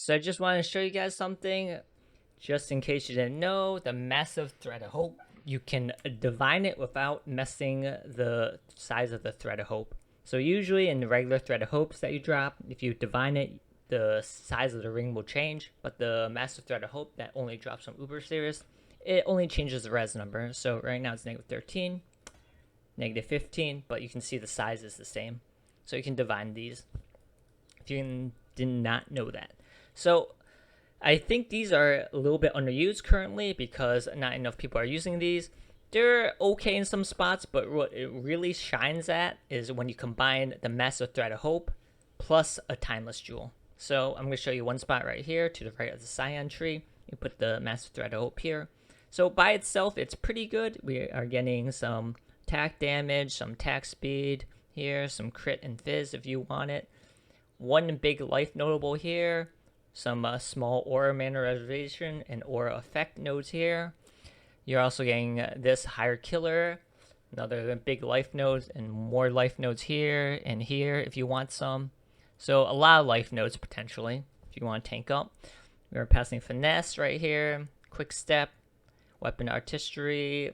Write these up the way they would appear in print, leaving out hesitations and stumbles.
So I just want to show you guys something, just in case you didn't know, the massive thread of hope. You can divine it without messing the size of the thread of hope. So usually in the regular thread of hopes that you drop, if you divine it, the size of the ring will change. But the massive thread of hope that only drops from Uber Series, it only changes the res number. So right now it's negative 13, negative 15, but you can see the size is the same. So you can divine these if you did not know that. So I think these are a little bit underused currently because not enough people are using these. They're okay in some spots, but what it really shines at is when you combine the Massive Thread of Hope plus a Timeless Jewel. So I'm going to show you one spot right here to the right of the Scion tree. You put the Massive Thread of Hope here. So by itself, it's pretty good. We are getting some attack damage, some attack speed here, some crit and fizz if you want it. One big life notable here, some small aura mana reservation and aura effect nodes here. You're also getting this higher killer, another big life nodes, and more life nodes here and here if you want some. So a lot of life nodes potentially if you want to tank up. We're passing finesse right here, quick step, weapon artistry,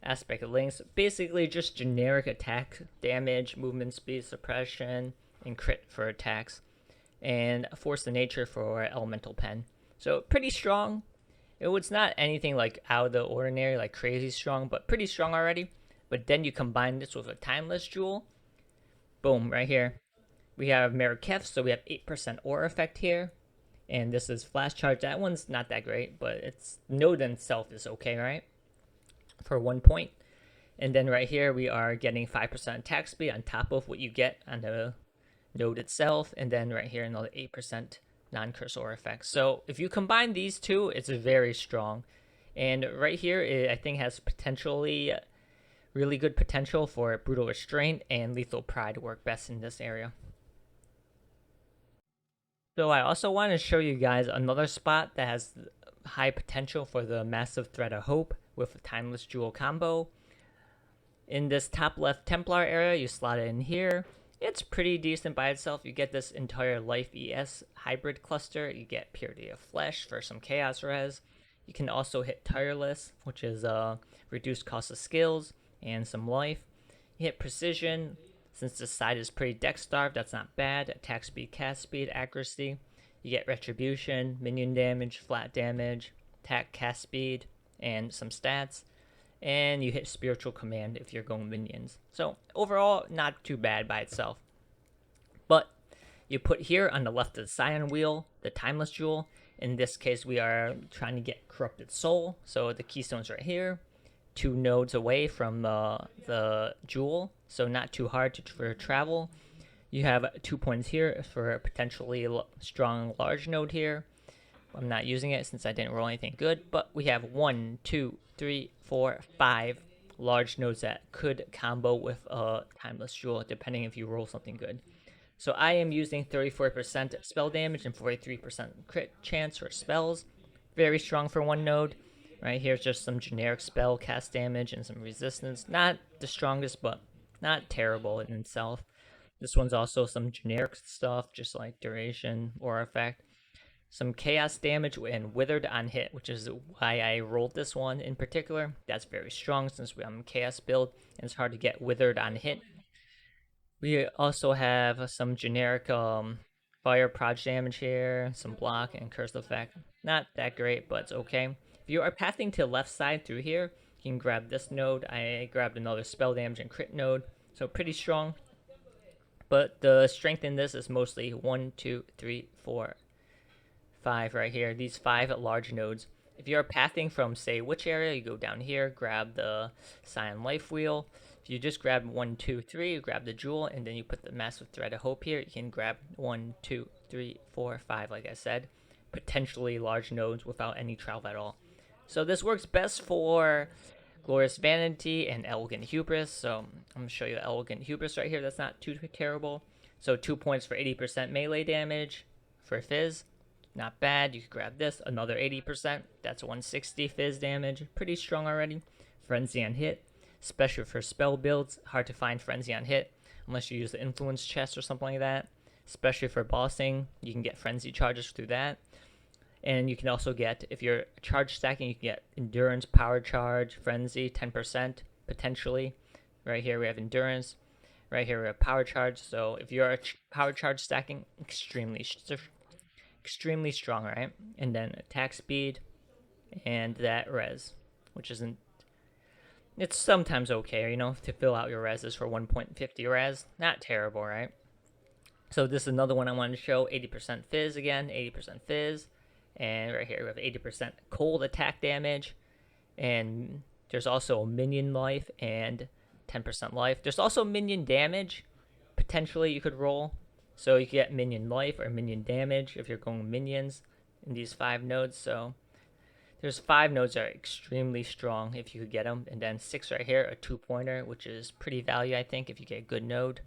aspect of links, basically just generic attack damage, movement speed, suppression, and crit for attacks, and force the nature for elemental pen. So pretty strong. It was not anything like out of the ordinary, like crazy strong, but pretty strong already. But then you combine this with a timeless jewel. Boom, right here. We have Mariketh, so we have 8% aura effect here. And this is flash charge. That one's not that great, but its node in itself is okay, right? For 1 point. And then right here we are getting 5% attack speed on top of what you get on the node itself, and then right here another 8% non-cursor effect. So if you combine these two, it's very strong. And right here it, I think, has potentially really good potential for brutal restraint and lethal pride to work best in this area. So I also want to show you guys another spot that has high potential for the massive thread of hope with a timeless jewel combo. In this top left Templar area, you slot it in here. It's pretty decent by itself. You get this entire Life ES hybrid cluster. You get Purity of Flesh for some Chaos Res. You can also hit Tireless, which is reduced cost of skills and some life. You hit Precision. Since this side is pretty deck starved, that's not bad. Attack speed, cast speed, accuracy. You get Retribution, minion damage, flat damage, attack, cast speed, and some stats. And you hit Spiritual Command if you're going minions. So overall, not too bad by itself. But you put here on the left of the Scion wheel, the Timeless Jewel. In this case, we are trying to get Corrupted Soul. So the keystone's right here, 2 nodes away from the jewel. So not too hard for travel. You have 2 points here for a potentially strong large node here. I'm not using it since I didn't roll anything good, but we have 1, 2, 3, 4, 5 large nodes that could combo with a timeless jewel, depending if you roll something good. So I am using 34% spell damage and 43% crit chance for spells. Very strong for one node. Right here's just some generic spell cast damage and some resistance. Not the strongest, but not terrible in itself. This one's also some generic stuff, just like duration or effect. Some chaos damage and withered on hit, which is why I rolled this one in particular. That's very strong since I'm chaos build and it's hard to get withered on hit. We also have some generic fire proj damage here, some block and curse effect. Not that great, but it's okay. If you are pathing to the left side through here, you can grab this node. I grabbed another spell damage and crit node, so pretty strong. But the strength in this is mostly 1, 2, 3, 4, 5 right here. These 5 large nodes. If you're pathing from, say, which area, you go down here, grab the Scion Life Wheel. If you just grab 1, 2, 3, you grab the jewel, and then you put the Massive Thread of Hope here. You can grab 1, 2, 3, 4, 5, like I said. Potentially large nodes without any travel at all. So this works best for Glorious Vanity and Elegant Hubris. So I'm going to show you Elegant Hubris right here. That's not too terrible. So 2 points for 80% melee damage for Fizz. Not bad. You could grab this. Another 80%. That's 160 Fizz damage. Pretty strong already. Frenzy on hit. Especially for spell builds. Hard to find Frenzy on hit unless you use the Influence chest or something like that. especially for bossing. You can get frenzy charges through that. And you can also get, if you're charge stacking, you can get endurance, power charge, frenzy, 10% potentially. Right here we have endurance. Right here we have power charge. So if you're power charge stacking, extremely strong, right? And then attack speed and that res, which isn't. It's sometimes okay, to fill out your reses for 1.50 res. Not terrible, right? So this is another one I wanted to show. 80% fizz again, 80% fizz. And right here we have 80% cold attack damage. And there's also minion life and 10% life. There's also minion damage. Potentially you could roll. So you get minion life or minion damage if you're going minions in these 5 nodes. So there's 5 nodes that are extremely strong if you could get them. And then 6 right here, a 2-pointer, which is pretty value, I think, if you get a good node.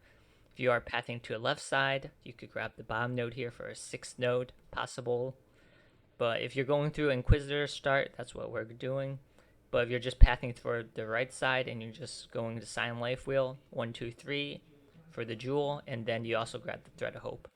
If you are pathing to a left side, you could grab the bottom node here for a 6th node possible. But if you're going through Inquisitor start, that's what we're doing. But if you're just pathing for the right side and you're just going to Silent Life Wheel, 1, 2, 3 for the jewel, and then you also grab the Thread of Hope.